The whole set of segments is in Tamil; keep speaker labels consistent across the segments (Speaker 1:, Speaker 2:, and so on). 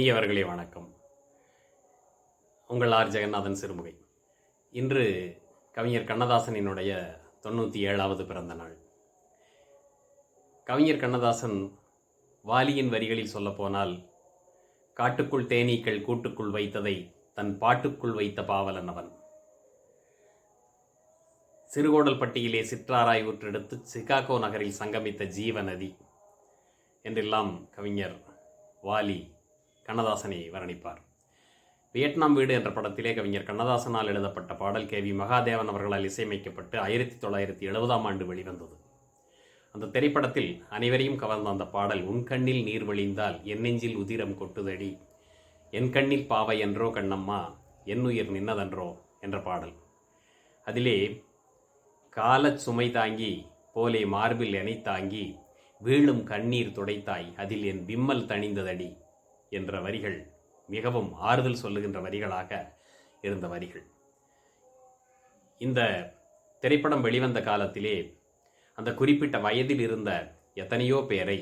Speaker 1: இனியவர்களே வணக்கம். உங்கள் ஆர் ஜெகநாதன் சிறுமுகை. இன்று கவிஞர் கண்ணதாசனினுடைய 97வது பிறந்த நாள். கவிஞர் கண்ணதாசன் வாலியின் வரிகளில் சொல்லப்போனால், காட்டுக்குள் தேனீக்கள் கூட்டுக்குள் வைத்ததை தன் பாட்டுக்குள் வைத்த பாவலன் அவன். சிறுகோடல்பட்டியிலே சிற்றாராய் ஊற்றெடுத்து சிகாகோ நகரில் சங்கமித்த ஜீவநதி என்றெல்லாம் கவிஞர் வாலி கண்ணதாசனை வர்ணிப்பார். வியட்நாம் வீடு என்ற படத்திலே கவிஞர் கண்ணதாசனால் எழுதப்பட்ட பாடல் கேவி மகாதேவன் அவர்களால் இசையமைக்கப்பட்டு 1970ஆம் ஆண்டு வெளிவந்தது. அந்த திரைப்படத்தில் அனைவரையும் கவர்ந்த அந்த பாடல், உன் கண்ணில் நீர் வழிந்தால் என் நெஞ்சில் உதிரம் கொட்டுதடி, என் கண்ணில் பாவை என்றோ கண்ணம்மா, என் உயிர் நின்னதன்றோ என்ற பாடல். அதிலே காலச் சுமை தாங்கி போலே மார்பில் எனை தாங்கி வீழும் கண்ணீர் துடைத்தாய், அதில் என் விம்மல் தணிந்ததடி என்ற வரிகள் மிகவும் ஆறுதல் சொல்லுகின்ற வரிகளாக இருந்த வரிகள். இந்த திரைப்படம் வெளிவந்த காலத்திலே அந்த குறிப்பிட்ட வயதில் இருந்த எத்தனையோ பேரை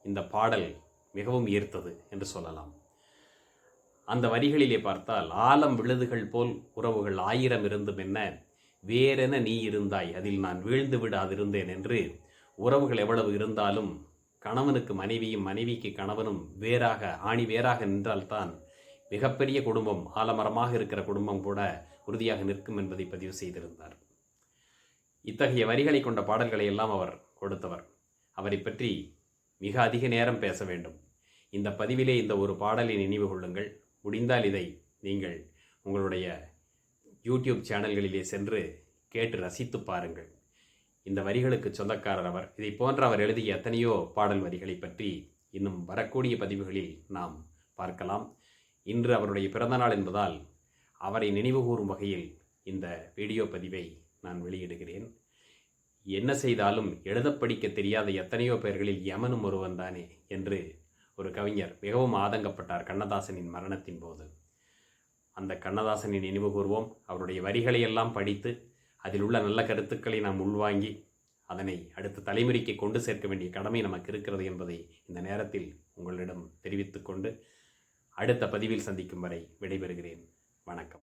Speaker 1: இந்த பாடல் மிகவும் ஈர்த்தது என்று சொல்லலாம். அந்த வரிகளிலே பார்த்தால், ஆலம் விழுதுகள் போல் உறவுகள் 1000 இருந்தும் என்ன, வேறென நீ இருந்தாய் அதில் நான் வீழ்ந்து விடாதிருந்தேன் என்று உறவுகள் எவ்வளவு இருந்தாலும் கணவனுக்கு மனைவியும் மனைவிக்கு கணவனும் வேறாக ஆணி வேறாக நின்றால்தான் மிகப்பெரிய குடும்பம், ஆலமரமாக இருக்கிற குடும்பம் கூட உறுதியாக நிற்கும் என்பதை பதிவு செய்திருந்தார். இத்தகைய வரிகளை கொண்ட பாடல்களை எல்லாம் அவர் கொடுத்தவர். அவரை பற்றி மிக அதிக நேரம் பேச வேண்டும். இந்த பதிவிலே இந்த ஒரு பாடலை நினைவு கொள்ளுங்கள். முடிந்தால் இதை நீங்கள் உங்களுடைய யூடியூப் சேனல்களிலே சென்று கேட்டு ரசித்து பாருங்கள். இந்த வரிகளுக்கு சொந்தக்காரர் அவர். இதை போன்ற அவர் எழுதிய எத்தனையோ பாடல் வரிகளை பற்றி இன்னும் வரக்கூடிய பதிவுகளில் நாம் பார்க்கலாம். இன்று அவருடைய பிறந்தநாள் என்பதால் அவரை நினைவுகூரும் வகையில் இந்த வீடியோ பதிவை நான் வெளியிடுகிறேன். என்ன செய்தாலும் எழுத படிக்க தெரியாத எத்தனையோ பேர்களில் யமனும் ஒருவன் தானே என்று ஒரு கவிஞர் மிகவும் ஆதங்கப்பட்டார் கண்ணதாசனின் மரணத்தின் போது. அந்த கண்ணதாசனை நினைவு கூர்வோம். அவருடைய வரிகளை எல்லாம் படித்து அதில் உள்ள நல்ல கருத்துக்களை நாம் உள்வாங்கி அதனை அடுத்த தலைமுறைக்கு கொண்டு சேர்க்க வேண்டிய கடமை நமக்கு இருக்கிறது என்பதை இந்த நேரத்தில் உங்களிடம் தெரிவித்துக்கொண்டு அடுத்த பதிவில் சந்திக்கும் வரை விடைபெறுகிறேன். வணக்கம்.